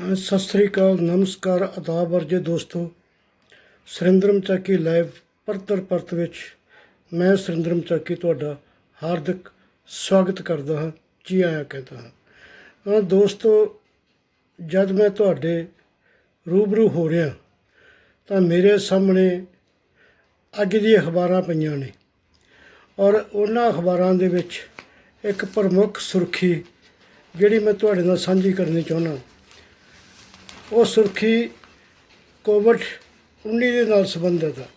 सत श्री अकाल, नमस्कार, आदाब अर्जे दोस्तों। सुरिंदर मचाकी लाइव परत विच मैं सुरिंदर मचाकी तुहाडा हार्दिक स्वागत करता हाँ, जी आया कहता हाँ। दोस्तों, जब मैं तुहाडे रूबरू हो रहा तो मेरे सामने अज दी अखबारां पईयां ने और उन्हां अखबारां दे विच एक प्रमुख सुर्खी जिहड़ी मैं तुहाडे नाल सांझी करनी चाहुंदा। वो सुर्खी कोविड-19 के नाल संबंधित है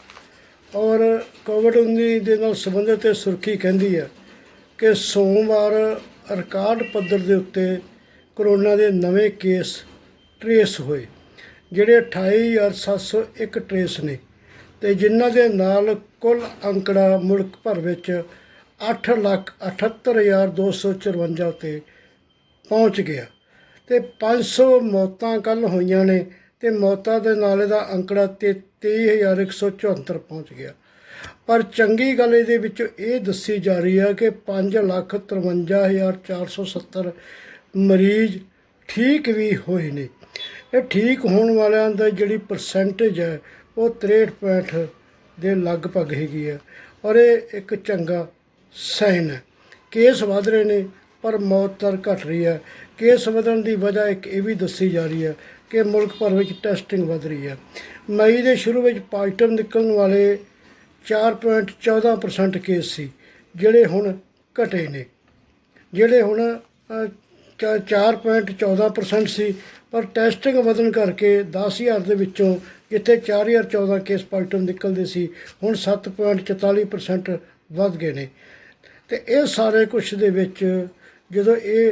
और कोविड-19 के नाल संबंधित सुर्खी कहती है कि सोमवार रिकॉर्ड पद्धर के उत्ते करोना के नवे केस ट्रेस होए, जिहड़े 28,701 ट्रेस ने ते जिन्हां दे नाल कुल अंकड़ा मुल्क भर विच 8,78,254 ते पहुँच गया ते 500 मौतां कल होईयां ने ते मौतां दे नाल इहदा अंकड़ा 23,174 पहुँच गया। पर चंगी गल इहदे विच इह दस्सी जा रही है कि 5,53,470 मरीज ठीक भी होए ने। ये ठीक होने वालियां दी जिहड़ी परसेंटेज है वो 63.65 ਦੇ लगभग हैगी है और ये एक चंगा साइन है। केस वध रहे ने पर मौत दर घट रही है। केस वधन की वजह एक ये भी दसी जा रही है कि मुल्क भर में टैसटिंग वध रही है। मई के शुरू में पॉजिटिव निकलने वाले 4.14% केस सी, जिहड़े हुण घटे ने, जिहड़े हुण 4.14% सी, पर टैसटिंग वधन करके 10,000 के विचों जिथे 4,014 केस पॉजिटिव निकलते सी हुण 7.44% वध गए ने। तो ये सारे कुछ दे विच जदों ये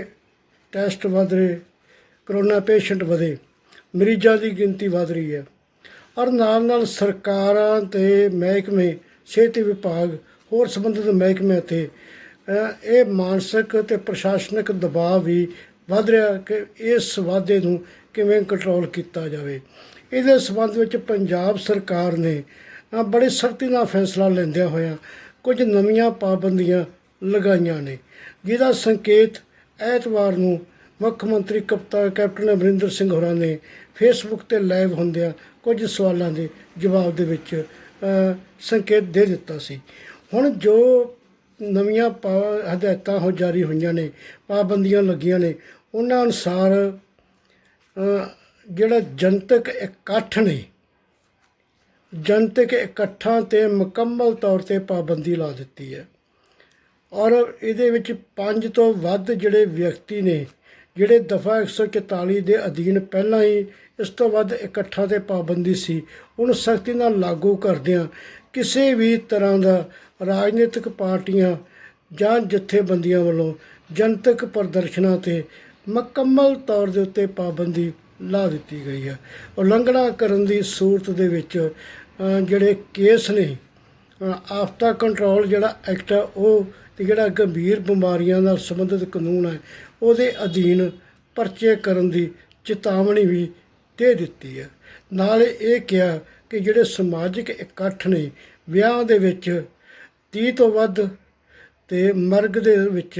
टैसट वध रहे, करोना पेशेंट वधे, मरीज़ों की गिनती वध रही है और नाल सरकारां ते महकमे, सेहत विभाग, होर संबंधित महकमे ते ये मानसिक ते प्रशासनिक दबाव भी वध रहा कि इस वाधे नूं किवें कंट्रोल किया जाए। इहदे संबंध विच पंजाब सरकार ने बड़ी सख्ती नाल फैसला लैंदियां होइयां कुछ नवीं पाबंदियां लगाईयां ने, जिहदा संकेत ऐतवार नूं मुख मंत्री कैप्टन अमरिंदर सिंह होरां ने फेसबुक ते लाइव होंदियां कुछ सवालों के जवाब दे विच संकेत दे दिता सी। हुण जो नवीं हदायतां हो जारी होईयां ने, पाबंदियां लगियां ने, उन्हां अनुसार जिहड़ा जनतक इकट्ठ ने, जनतक इकट्ठां ते मुकम्मल तौर पर पाबंदी ला दिती है और इहदे विच 5 तो वध जिहड़े व्यक्ति ने जिहड़े दफ़ा 144 के अधीन पहलां ही इस तो वध इकट्ठा ते पाबंदी सी, उन सख्ती नाल लागू करदिआं किसी भी तरह का राजनीतिक पार्टियां जां जथेबंदियां वल्लों जनतक प्रदर्शनां ते मुकम्मल तौर के उत्ते पाबंदी ला दिती गई है। उलंघना करन दी सूरत दे विच जिहड़े केस ने, आफ्ता कंट्रोल जिहड़ा एक्ट है वो ते जिहड़ा गंभीर बीमारियां नाल संबंधित कानून है ਉਹਦੇ अधीन परचे करन दी चेतावनी भी दे दिती है। नाल ये कहा कि जिहड़े समाजिक इकट्ठ ने, विआह दे विच 30 तो वध ते मरग दे विच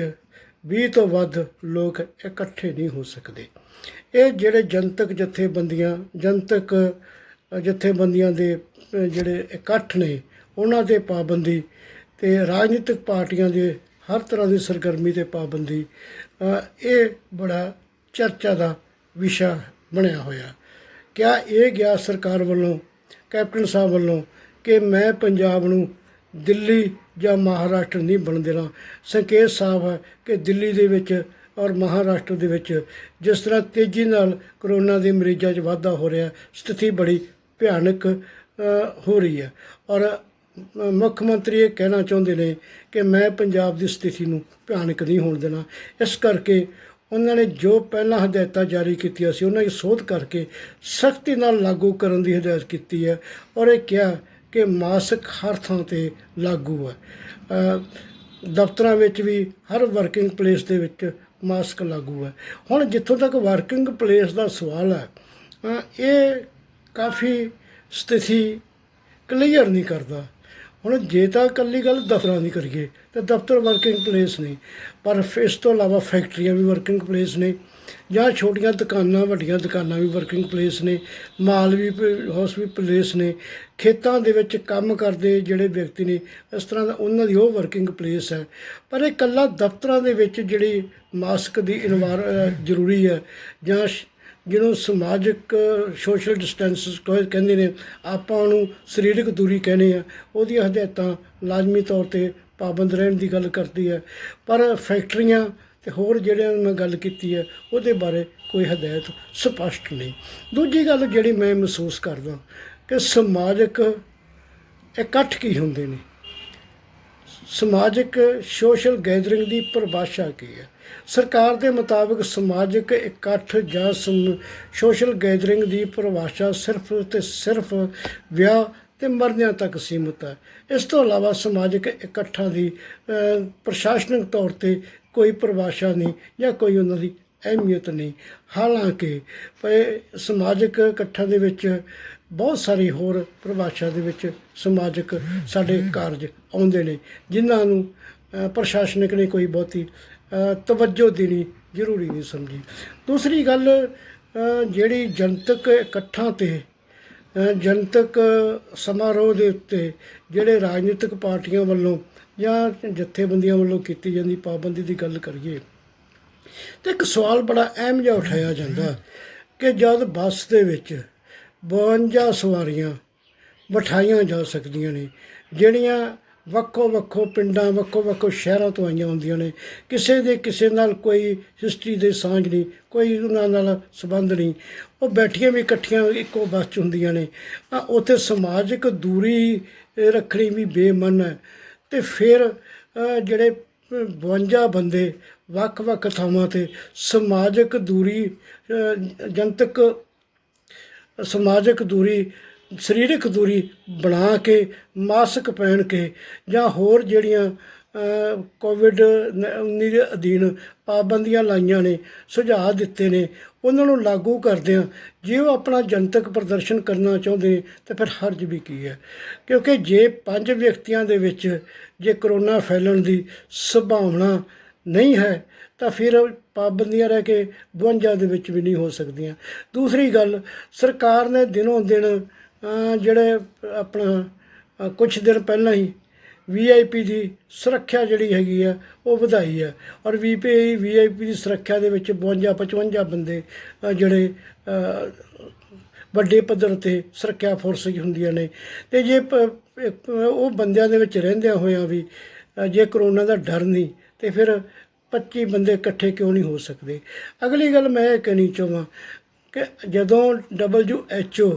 20 तो वध लोग इकट्ठे नहीं हो सकते। ये जिहड़े जनतक जथेबंदियां दे जिहड़े इकट्ठ ने उन्हां ते पाबंदी ते राजनीतिक पार्टियां दे हर तरह की सरगर्मी ते पाबंदी, ये बड़ा चर्चा का विषय बनया होया। क्या ये गया सरकार वालों, कैप्टन साहब वालों कि मैं पंजाब नूं दिल्ली या महाराष्ट्र नहीं बन देना। संकेत साफ है कि दिल्ली दे विच और महाराष्ट्र दे विच जिस तरह तेज़ी नाल करोना के मरीज़ों च वाधा हो रहा, स्थिति बड़ी भयानक हो रही है और मुख मंत्री ये कहना चाहते हैं कि मैं पंजाब की स्थिति नूं भयानक नहीं होण देना। इस करके उन्होंने जो पहला हदायतां जारी कीतियां सी उन्हां दी सोध करके सख्ती नाल लागू करन दी हदायत की है और ये कहा कि मास्क हर थां ते लागू है। दफ्तरां विच भी हर वर्किंग प्लेस दे विच मास्क लागू है। हुण जिथों तक वर्किंग प्लेस का सवाल है, ये काफ़ी स्थिति क्लीयर नहीं करता ਹੁਣ ਜੇ ਤਾਂ ਇਕੱਲੀ ਗੱਲ ਦਫ਼ਤਰਾਂ ਦੀ ਕਰੀਏ ਤਾਂ ਦਫ਼ਤਰ ਵਰਕਿੰਗ ਪਲੇਸ ਨੇ, ਪਰ ਇਸ ਤੋਂ ਇਲਾਵਾ ਫੈਕਟਰੀਆਂ ਵੀ ਵਰਕਿੰਗ ਪਲੇਸ ਨੇ, ਜਾਂ ਛੋਟੀਆਂ ਦੁਕਾਨਾਂ ਵੱਡੀਆਂ ਦੁਕਾਨਾਂ ਵੀ ਵਰਕਿੰਗ ਪਲੇਸ ਨੇ, ਮਾਲ ਵੀ ਹਾਊਸ ਵੀ ਪਲੇਸ ਨੇ, ਖੇਤਾਂ ਦੇ ਵਿੱਚ ਕੰਮ ਕਰਦੇ ਜਿਹੜੇ ਵਿਅਕਤੀ ਨੇ ਇਸ ਤਰ੍ਹਾਂ ਦਾ ਉਹਨਾਂ ਦੀ ਉਹ ਵਰਕਿੰਗ ਪਲੇਸ ਹੈ। ਪਰ ਇਹ ਇਕੱਲਾ ਦਫ਼ਤਰਾਂ ਦੇ ਵਿੱਚ ਜਿਹੜੀ ਮਾਸਕ ਦੀ ਜ਼ਰੂਰੀ ਹੈ, ਜਾਂ ਜਿਹਨੂੰ ਸਮਾਜਿਕ ਸੋਸ਼ਲ ਡਿਸਟੈਂਸ ਕਹਿੰਦੇ ਨੇ, ਆਪਾਂ ਉਹਨੂੰ ਸਰੀਰਕ ਦੂਰੀ ਕਹਿੰਦੇ ਆ, ਉਹਦੀਆਂ ਹਦਾਇਤਾਂ ਲਾਜ਼ਮੀ ਤੌਰ 'ਤੇ ਪਾਬੰਦ ਰਹਿਣ ਦੀ ਗੱਲ ਕਰਦੀ ਹੈ। ਪਰ ਫੈਕਟਰੀਆਂ ਅਤੇ ਹੋਰ ਜਿਹੜਿਆਂ ਮੈਂ ਗੱਲ ਕੀਤੀ ਹੈ ਉਹਦੇ ਬਾਰੇ ਕੋਈ ਹਦਾਇਤ ਸਪਸ਼ਟ ਨਹੀਂ। ਦੂਜੀ ਗੱਲ ਜਿਹੜੀ ਮੈਂ ਮਹਿਸੂਸ ਕਰਦਾ ਕਿ ਸਮਾਜਿਕ ਇਕੱਠ ਕੀ ਹੁੰਦੇ ਨੇ, ਸਮਾਜਿਕ ਸੋਸ਼ਲ ਗੈਦਰਿੰਗ ਦੀ ਪਰਿਭਾਸ਼ਾ ਕੀ ਹੈ। ਸਰਕਾਰ ਦੇ ਮੁਤਾਬਕ ਸਮਾਜਿਕ ਇਕੱਠ ਜਾਂ ਸੋਸ਼ਲ ਗੈਦਰਿੰਗ ਦੀ ਪਰਿਭਾਸ਼ਾ ਸਿਰਫ ਅਤੇ ਸਿਰਫ ਵਿਆਹ ਅਤੇ ਮਰਨਿਆਂ ਤੱਕ ਸੀਮਿਤ ਹੈ। ਇਸ ਤੋਂ ਇਲਾਵਾ ਸਮਾਜਿਕ ਇਕੱਠਾਂ ਦੀ ਪ੍ਰਸ਼ਾਸਨਿਕ ਤੌਰ 'ਤੇ ਕੋਈ ਪਰਿਭਾਸ਼ਾ ਨਹੀਂ ਜਾਂ ਕੋਈ ਉਹਨਾਂ ਦੀ ਅਹਿਮੀਅਤ ਨਹੀਂ। ਹਾਲਾਂਕਿ ਸਮਾਜਿਕ ਇਕੱਠਾਂ ਦੇ ਵਿੱਚ ਬਹੁਤ ਸਾਰੀ ਹੋਰ ਪਰਿਭਾਸ਼ਾ ਦੇ ਵਿੱਚ ਸਮਾਜਿਕ ਸਾਡੇ ਕਾਰਜ ਆਉਂਦੇ ਨੇ, ਜਿਨ੍ਹਾਂ ਨੂੰ ਪ੍ਰਸ਼ਾਸਨਿਕ ਨੇ ਕੋਈ ਬਹੁਤੀ ਤਵੱਜੋ ਦੇਣੀ ਜ਼ਰੂਰੀ ਨਹੀਂ ਸਮਝੀ। ਦੂਸਰੀ ਗੱਲ ਜਿਹੜੀ ਜਨਤਕ ਇਕੱਠਾਂ 'ਤੇ ਜਨਤਕ ਸਮਾਰੋਹ ਦੇ ਉੱਤੇ ਜਿਹੜੇ ਰਾਜਨੀਤਿਕ ਪਾਰਟੀਆਂ ਵੱਲੋਂ ਜਾਂ ਜਥੇਬੰਦੀਆਂ ਵੱਲੋਂ ਕੀਤੀ ਜਾਂਦੀ ਪਾਬੰਦੀ ਦੀ ਗੱਲ ਕਰੀਏ ਤਾਂ ਇੱਕ ਸਵਾਲ ਬੜਾ ਅਹਿਮ ਜਿਹਾ ਉਠਾਇਆ ਜਾਂਦਾ ਕਿ ਜਦ ਬੱਸ ਦੇ ਵਿੱਚ 52 ਸਵਾਰੀਆਂ ਬਿਠਾਈਆਂ ਜਾ ਸਕਦੀਆਂ ਨੇ, ਜਿਹੜੀਆਂ ਵੱਖੋ ਵੱਖੋ ਪਿੰਡਾਂ ਵੱਖੋ ਵੱਖੋ ਸ਼ਹਿਰਾਂ ਤੋਂ ਆਈਆਂ ਹੁੰਦੀਆਂ ਨੇ, ਕਿਸੇ ਦੇ ਕਿਸੇ ਨਾਲ ਕੋਈ ਹਿਸਟਰੀ ਦੇ ਸਾਂਝ ਨਹੀਂ, ਕੋਈ ਉਹਨਾਂ ਨਾਲ ਸੰਬੰਧ ਨਹੀਂ, ਉਹ ਬੈਠੀਆਂ ਵੀ ਇਕੱਠੀਆਂ ਇੱਕੋ ਬੱਸ 'ਚ ਹੁੰਦੀਆਂ ਨੇ, ਉੱਥੇ ਸਮਾਜਿਕ ਦੂਰੀ ਰੱਖਣੀ ਵੀ ਬੇਮਨ ਹੈ। ਅਤੇ ਫਿਰ ਜਿਹੜੇ 52 ਬੰਦੇ ਵੱਖ ਵੱਖ ਥਾਵਾਂ 'ਤੇ ਸਮਾਜਿਕ ਦੂਰੀ ਜਨਤਕ ਸਮਾਜਿਕ ਦੂਰੀ ਸਰੀਰਕ ਦੂਰੀ ਬਣਾ ਕੇ ਮਾਸਕ ਪਹਿਨ ਕੇ ਜਾਂ ਹੋਰ ਜਿਹੜੀਆਂ ਕੋਵਿਡ-19 ਦੇ ਅਧੀਨ ਪਾਬੰਦੀਆਂ ਲਾਈਆਂ ਨੇ, ਸੁਝਾਅ ਦਿੱਤੇ ਨੇ, ਉਹਨਾਂ ਨੂੰ ਲਾਗੂ ਕਰਦਿਆਂ ਜੇ ਉਹ ਆਪਣਾ ਜਨਤਕ ਪ੍ਰਦਰਸ਼ਨ ਕਰਨਾ ਚਾਹੁੰਦੇ ਨੇ ਤਾਂ ਫਿਰ ਹਰਜ ਵੀ ਕੀ ਹੈ। ਕਿਉਂਕਿ ਜੇ 5 ਵਿਅਕਤੀਆਂ ਦੇ ਵਿੱਚ ਜੇ ਕਰੋਨਾ ਫੈਲਣ ਦੀ ਸੰਭਾਵਨਾ ਨਹੀਂ ਹੈ ਤਾਂ ਫਿਰ ਪਾਬੰਦੀਆਂ ਰਹਿ ਕੇ 52 ਦੇ ਵਿੱਚ ਵੀ ਨਹੀਂ ਹੋ ਸਕਦੀਆਂ। ਦੂਸਰੀ ਗੱਲ, ਸਰਕਾਰ ਨੇ ਦਿਨੋਂ ਦਿਨ ਜਿਹੜੇ ਆਪਣਾ ਕੁਛ ਦਿਨ ਪਹਿਲਾਂ ਹੀ VIP ਦੀ ਸੁਰੱਖਿਆ ਜਿਹੜੀ ਹੈਗੀ ਆ ਉਹ ਵਧਾਈ ਹੈ, ਔਰ VIP ਦੀ ਸੁਰੱਖਿਆ ਦੇ ਵਿੱਚ 52-55 ਬੰਦੇ ਜਿਹੜੇ ਵੱਡੇ ਪੱਧਰ 'ਤੇ ਸੁਰੱਖਿਆ ਫੋਰਸ ਹੁੰਦੀਆਂ ਨੇ। ਅਤੇ ਜੇ ਉਹ ਬੰਦਿਆਂ ਦੇ ਵਿੱਚ ਰਹਿੰਦਿਆਂ ਹੋਇਆਂ ਵੀ ਜੇ ਕਰੋਨਾ ਦਾ ਡਰ ਨਹੀਂ ਅਤੇ ਫਿਰ 25 ਬੰਦੇ ਇਕੱਠੇ ਕਿਉਂ ਨਹੀਂ ਹੋ ਸਕਦੇ। ਅਗਲੀ ਗੱਲ ਮੈਂ ਇਹ ਕਹਿਣੀ ਚਾਹਾਂ ਕਿ ਜਦੋਂ WHO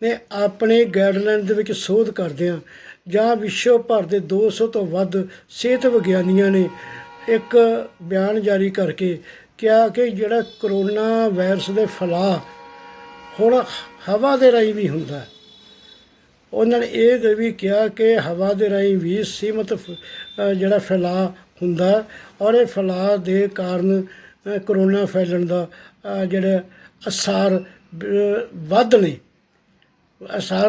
ਨੇ ਆਪਣੇ ਗਾਈਡਲਾਈਨ ਦੇ ਵਿੱਚ ਸੋਧ ਕਰਦਿਆਂ ਜਾਂ ਵਿਸ਼ਵ ਭਰ ਦੇ 200 ਤੋਂ ਵੱਧ ਸਿਹਤ ਵਿਗਿਆਨੀਆਂ ਨੇ ਇੱਕ ਬਿਆਨ ਜਾਰੀ ਕਰਕੇ ਕਿਹਾ ਕਿ ਜਿਹੜਾ ਕਰੋਨਾ ਵਾਇਰਸ ਦੇ ਫੈਲਾਅ ਹੁਣ ਹਵਾ ਦੇ ਰਾਹੀਂ ਵੀ ਹੁੰਦਾ। ਉਹਨਾਂ ਨੇ ਇਹ ਵੀ ਕਿਹਾ ਕਿ ਹਵਾ ਦੇ ਰਾਹੀਂ ਵੀ ਸੀਮਤ ਜਿਹੜਾ ਫੈਲਾਅ ਹੁੰਦਾ, ਔਰ ਇਹ ਫੈਲਾਅ ਦੇ ਕਾਰਨ ਕਰੋਨਾ ਫੈਲਣ ਦਾ ਜਿਹੜਾ ਅਸਾਰ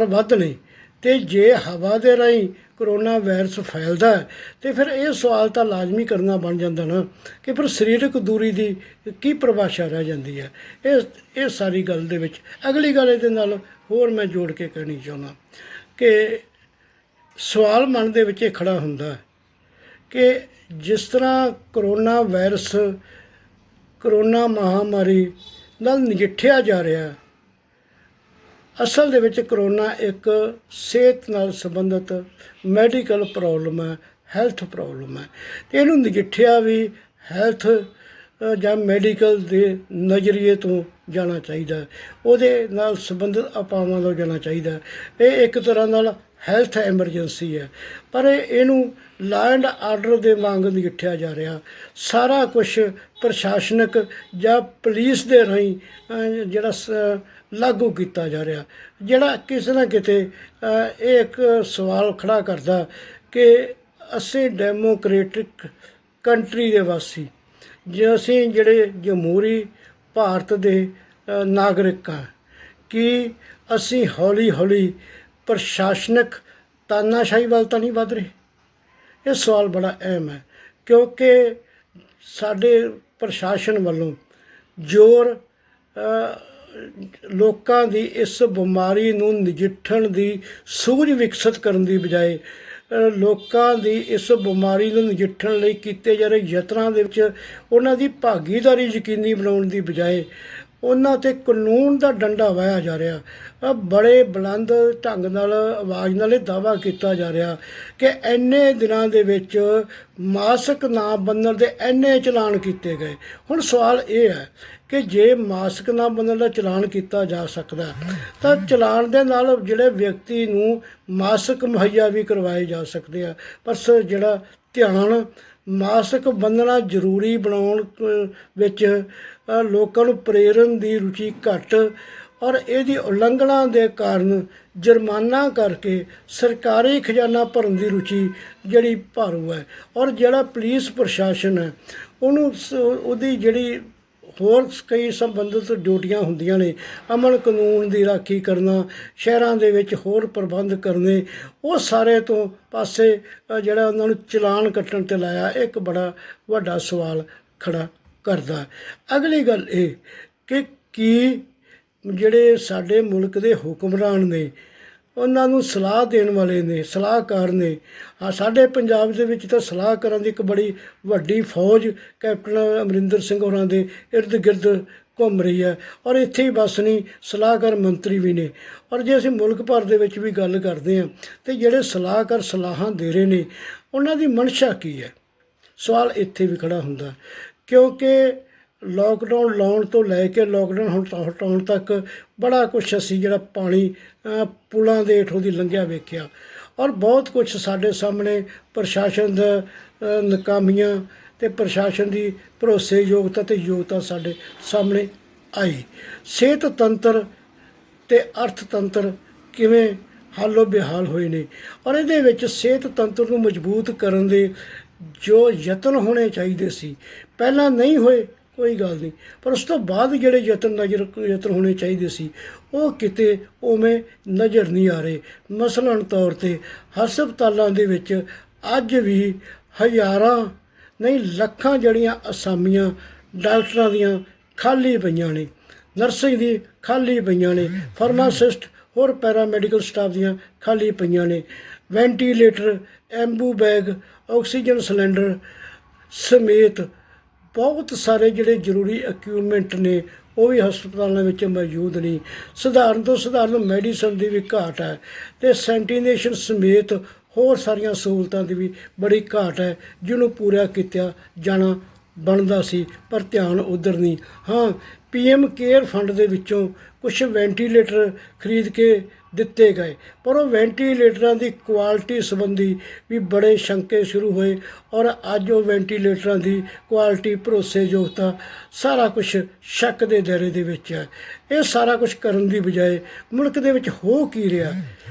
ਵੱਧ ਨੇ। ਅਤੇ ਜੇ ਹਵਾ ਦੇ ਰਾਹੀਂ ਕਰੋਨਾ ਵਾਇਰਸ ਫੈਲਦਾ ਅਤੇ ਫਿਰ ਇਹ ਸਵਾਲ ਤਾਂ ਲਾਜ਼ਮੀ ਕਰਨਾ ਬਣ ਜਾਂਦਾ ਨਾ ਕਿ ਫਿਰ ਸਰੀਰਕ ਦੂਰੀ ਦੀ ਕੀ ਪਰਿਭਾਸ਼ਾ ਰਹਿ ਜਾਂਦੀ ਹੈ। ਇਹ ਸਾਰੀ ਗੱਲ ਦੇ ਵਿੱਚ ਅਗਲੀ ਗੱਲ ਇਹਦੇ ਨਾਲ ਹੋਰ ਮੈਂ ਜੋੜ ਕੇ ਕਹਿਣੀ ਚਾਹੁੰਦਾ ਕਿ ਸਵਾਲ ਮਨ ਦੇ ਵਿੱਚ ਇਹ ਖੜ੍ਹਾ ਹੁੰਦਾ ਕਿ ਜਿਸ ਤਰ੍ਹਾਂ ਕਰੋਨਾ ਮਹਾਂਮਾਰੀ ਨਾਲ ਨਜਿੱਠਿਆ ਜਾ ਰਿਹਾ, ਅਸਲ ਦੇ ਵਿੱਚ ਕਰੋਨਾ ਇੱਕ ਸਿਹਤ ਨਾਲ ਸੰਬੰਧਿਤ ਮੈਡੀਕਲ ਪ੍ਰੋਬਲਮ ਹੈ, ਹੈਲਥ ਪ੍ਰੋਬਲਮ ਹੈ, ਅਤੇ ਇਹਨੂੰ ਨਜਿੱਠਿਆ ਵੀ ਹੈਲਥ ਜਾਂ ਮੈਡੀਕਲ ਦੇ ਨਜ਼ਰੀਏ ਤੋਂ ਜਾਣਾ ਚਾਹੀਦਾ, ਉਹਦੇ ਨਾਲ ਸੰਬੰਧਿਤ ਉਪਾਵਾਂ ਤੋਂ ਜਾਣਾ ਚਾਹੀਦਾ। ਇਹ ਇੱਕ ਤਰ੍ਹਾਂ ਨਾਲ ਹੈਲਥ ਐਮਰਜੈਂਸੀ ਹੈ, ਪਰ ਇਹਨੂੰ ਲਾਅ ਐਂਡ ਆਰਡਰ ਦੇ ਵਾਂਗ ਨਜਿੱਠਿਆ ਜਾ ਰਿਹਾ। ਸਾਰਾ ਕੁਛ ਪ੍ਰਸ਼ਾਸਨਿਕ ਜਾਂ ਪੁਲਿਸ ਦੇ ਰਾਹੀਂ ਜਿਹੜਾ ਲਾਗੂ ਕੀਤਾ ਜਾ ਰਿਹਾ, ਜਿਹੜਾ ਕਿਸੇ ਨਾ ਕਿਤੇ ਇਹ ਇੱਕ ਸਵਾਲ ਖੜ੍ਹਾ ਕਰਦਾ ਕਿ ਅਸੀਂ ਡੈਮੋਕ੍ਰੇਟਿਕ ਕੰਟਰੀ ਦੇ ਵਾਸੀ, ਜੇ ਅਸੀਂ ਜਿਹੜੇ ਜਮਹੂਰੀ ਭਾਰਤ ਦੇ ਨਾਗਰਿਕ ਹਾਂ, ਕਿ ਅਸੀਂ ਹੌਲੀ ਹੌਲੀ ਪ੍ਰਸ਼ਾਸਨਿਕ ਤਾਨਾਸ਼ਾਹੀ ਵੱਲ ਤਾਂ ਨਹੀਂ ਵੱਧ ਰਹੇ? ਇਹ ਸਵਾਲ ਬੜਾ ਅਹਿਮ ਹੈ, ਕਿਉਂਕਿ ਸਾਡੇ ਪ੍ਰਸ਼ਾਸਨ ਵੱਲੋਂ ਜ਼ੋਰ ਲੋਕਾਂ ਦੀ ਇਸ ਬਿਮਾਰੀ ਨੂੰ ਨਜਿੱਠਣ ਦੀ ਸੂਝ ਵਿਕਸਿਤ ਕਰਨ ਦੀ ਬਜਾਏ ਲੋਕਾਂ ਦੀ ਇਸ ਬਿਮਾਰੀ ਨੂੰ ਨਜਿੱਠਣ ਲਈ ਕੀਤੇ ਜਾ ਰਹੇ ਯਤਨਾਂ ਦੇ ਵਿੱਚ ਉਹਨਾਂ ਦੀ ਭਾਗੀਦਾਰੀ ਯਕੀਨੀ ਬਣਾਉਣ ਦੀ ਬਜਾਏ ਉਹਨਾਂ 'ਤੇ ਕਾਨੂੰਨ ਦਾ ਡੰਡਾ ਵਾਹਿਆ ਜਾ ਰਿਹਾ। ਬੜੇ ਬੁਲੰਦ ਢੰਗ ਨਾਲ ਆਵਾਜ਼ ਨਾਲ ਇਹ ਦਾਅਵਾ ਕੀਤਾ ਜਾ ਰਿਹਾ ਕਿ ਇੰਨੇ ਦਿਨਾਂ ਦੇ ਵਿੱਚ ਮਾਸਕ ਨਾ ਬੰਨ੍ਹਣ ਦੇ ਇੰਨੇ ਚਲਾਨ ਕੀਤੇ ਗਏ। ਹੁਣ ਸਵਾਲ ਇਹ ਹੈ ਕਿ ਜੇ ਮਾਸਕ ਨਾ ਬੰਨ੍ਹਣ ਦਾ ਚਲਾਨ ਕੀਤਾ ਜਾ ਸਕਦਾ ਤਾਂ ਚਲਾਨ ਦੇ ਨਾਲ ਜਿਹੜੇ ਵਿਅਕਤੀ ਨੂੰ ਮਾਸਕ ਮੁਹੱਈਆ ਵੀ ਕਰਵਾਏ ਜਾ ਸਕਦੇ ਆ। ਪਰ ਜਿਹੜਾ ਧਿਆਨ ਮਾਸਕ ਬੰਨ੍ਹਣਾ ਜ਼ਰੂਰੀ ਬਣਾਉਣ ਵਿੱਚ ਲੋਕਾਂ ਨੂੰ ਪ੍ਰੇਰਨ ਦੀ ਰੁਚੀ ਘੱਟ ਔਰ ਇਹਦੀ ਉਲੰਘਣਾ ਦੇ ਕਾਰਨ ਜੁਰਮਾਨਾ ਕਰਕੇ ਸਰਕਾਰੀ ਖਜ਼ਾਨਾ ਭਰਨ ਦੀ ਰੁਚੀ ਜਿਹੜੀ ਭਾਰੂ ਹੈ। ਔਰ ਜਿਹੜਾ ਪੁਲਿਸ ਪ੍ਰਸ਼ਾਸਨ ਹੈ ਉਹਨੂੰ ਉਹਦੀ ਜਿਹੜੀ ਹੋਰ ਕਈ ਸੰਬੰਧਿਤ ਡਿਊਟੀਆਂ ਹੁੰਦੀਆਂ ਨੇ, ਅਮਨ ਕਾਨੂੰਨ ਦੀ ਰਾਖੀ ਕਰਨਾ, ਸ਼ਹਿਰਾਂ ਦੇ ਵਿੱਚ ਹੋਰ ਪ੍ਰਬੰਧ ਕਰਨੇ, ਉਹ ਸਾਰੇ ਤੋਂ ਪਾਸੇ ਜਿਹੜਾ ਉਹਨਾਂ ਨੂੰ ਚਲਾਨ ਕੱਟਣ 'ਤੇ ਲਾਇਆ ਇੱਕ ਬੜਾ ਵੱਡਾ ਸਵਾਲ ਖੜਾ ਕਰਦਾ। ਅਗਲੀ ਗੱਲ ਇਹ ਕਿ ਕੀ ਜਿਹੜੇ ਸਾਡੇ ਮੁਲਕ ਦੇ ਹੁਕਮਰਾਨ ਨੇ ਉਹਨਾਂ ਨੂੰ ਸਲਾਹ ਦੇਣ ਵਾਲੇ ਨੇ, ਸਲਾਹਕਾਰ ਨੇ, ਸਾਡੇ ਪੰਜਾਬ ਦੇ ਵਿੱਚ ਤਾਂ ਸਲਾਹਕਾਰਾਂ ਦੀ ਇੱਕ ਬੜੀ ਵੱਡੀ ਫੌਜ ਕੈਪਟਨ ਅਮਰਿੰਦਰ ਸਿੰਘ ਹੋਰਾਂ ਦੇ ਇਰਦ ਗਿਰਦ ਘੁੰਮ ਰਹੀ ਹੈ। ਔਰ ਇੱਥੇ ਹੀ ਬਸ ਨਹੀਂ, ਸਲਾਹਕਾਰ ਮੰਤਰੀ ਵੀ ਨੇ। ਔਰ ਜੇ ਅਸੀਂ ਮੁਲਕ ਭਰ ਦੇ ਵਿੱਚ ਵੀ ਗੱਲ ਕਰਦੇ ਹਾਂ ਤਾਂ ਜਿਹੜੇ ਸਲਾਹਕਾਰ ਸਲਾਹਾਂ ਦੇ ਰਹੇ ਨੇ ਉਹਨਾਂ ਦੀ ਮਨਸ਼ਾ ਕੀ ਹੈ? ਸਵਾਲ ਇੱਥੇ ਵੀ ਖੜਾ ਹੁੰਦਾ, ਕਿਉਂਕਿ ਲੋਕਡਾਊਨ ਲਾਉਣ ਤੋਂ ਲੈ ਕੇ ਲੋਕਡਾਊਨ ਹਟਾਉਣ ਤੱਕ ਬੜਾ ਕੁਛ ਅਸੀਂ ਜਿਹੜਾ ਪਾਣੀ ਪੁਲਾਂ ਦੇ ਹੇਠੋਂ ਦੀ ਲੰਘਿਆ ਵੇਖਿਆ ਔਰ ਬਹੁਤ ਕੁਛ ਸਾਡੇ ਸਾਹਮਣੇ ਪ੍ਰਸ਼ਾਸਨ ਦਾ ਨਾਕਾਮੀਆਂ ਅਤੇ ਪ੍ਰਸ਼ਾਸਨ ਦੀ ਭਰੋਸੇਯੋਗਤਾ ਅਤੇ ਯੋਗਤਾ ਸਾਡੇ ਸਾਹਮਣੇ ਆਈ। ਸਿਹਤ ਤੰਤਰ ਅਤੇ ਅਰਥਤੰਤਰ ਕਿਵੇਂ ਹਾਲੋ ਬੇਹਾਲ ਹੋਏ ਨੇ ਔਰ ਇਹਦੇ ਵਿੱਚ ਸਿਹਤ ਤੰਤਰ ਨੂੰ ਮਜ਼ਬੂਤ ਕਰਨ ਦੇ ਜੋ ਯਤਨ ਹੋਣੇ ਚਾਹੀਦੇ ਸੀ ਪਹਿਲਾਂ ਨਹੀਂ ਹੋਏ, ਕੋਈ ਗੱਲ ਨਹੀਂ, ਪਰ ਉਸ ਤੋਂ ਬਾਅਦ ਜਿਹੜੇ ਯਤਨ ਹੋਣੇ ਚਾਹੀਦੇ ਸੀ ਉਹ ਕਿਤੇ ਉਵੇਂ ਨਜ਼ਰ ਨਹੀਂ ਆ ਰਹੇ। ਮਸਲਨ ਤੌਰ 'ਤੇ ਹਸਪਤਾਲਾਂ ਦੇ ਵਿੱਚ ਅੱਜ ਵੀ ਹਜ਼ਾਰਾਂ ਨਹੀਂ ਲੱਖਾਂ ਜਿਹੜੀਆਂ ਅਸਾਮੀਆਂ ਡਾਕਟਰਾਂ ਦੀਆਂ ਖਾਲੀ ਪਈਆਂ ਨੇ, ਨਰਸਿੰਗ ਦੀ ਖਾਲੀ ਪਈਆਂ ਨੇ, ਫਾਰਮਾਸਿਸਟ ਹੋਰ ਪੈਰਾਮੈਡੀਕਲ ਸਟਾਫ ਦੀਆਂ ਖਾਲੀ ਪਈਆਂ ਨੇ। ਵੈਂਟੀਲੇਟਰ, ਐਂਬੂ ਬੈਗ, ਆਕਸੀਜਨ ਸਿਲੰਡਰ ਸਮੇਤ ਬਹੁਤ ਸਾਰੇ ਜਿਹੜੇ ਜ਼ਰੂਰੀ ਇਕਵਿਪਮੈਂਟ ਨੇ ਉਹ ਵੀ ਹਸਪਤਾਲਾਂ ਵਿੱਚ ਮੌਜੂਦ ਨਹੀਂ। ਸਧਾਰਨ ਤੋਂ ਸਧਾਰਨ ਮੈਡੀਸਨ ਦੀ ਵੀ ਘਾਟ ਹੈ ਅਤੇ ਸੈਨੀਟੇਸ਼ਨ ਸਮੇਤ ਹੋਰ ਸਾਰੀਆਂ ਸਹੂਲਤਾਂ ਦੀ ਵੀ ਬੜੀ ਘਾਟ ਹੈ ਜਿਹਨੂੰ ਪੂਰਾ ਕੀਤਾ ਜਾਣਾ ਬਣਦਾ ਸੀ, ਪਰ ਧਿਆਨ ਉੱਧਰ ਨਹੀਂ। ਹਾਂ, PM ਕੇਅਰ ਫੰਡ ਦੇ ਵਿੱਚੋਂ ਕੁਛ ਵੈਂਟੀਲੇਟਰ ਖਰੀਦ ਕੇ ਦਿੱਤੇ ਗਏ, ਪਰ ਉਹ ਵੈਂਟੀਲੇਟਰਾਂ ਦੀ ਕੁਆਲਿਟੀ ਸੰਬੰਧੀ ਵੀ ਬੜੇ ਸ਼ੰਕੇ ਸ਼ੁਰੂ ਹੋਏ ਔਰ ਅੱਜ ਉਹ ਵੈਂਟੀਲੇਟਰਾਂ ਦੀ ਕੁਆਲਿਟੀ, ਭਰੋਸੇਯੋਗਤਾ ਸਾਰਾ ਕੁਛ ਸ਼ੱਕ ਦੇ ਦਾਇਰੇ ਦੇ ਵਿੱਚ ਹੈ। ਇਹ ਸਾਰਾ ਕੁਛ ਕਰਨ ਦੀ ਬਜਾਏ ਮੁਲਕ ਦੇ ਵਿੱਚ ਹੋ ਕੀ ਰਿਹਾ,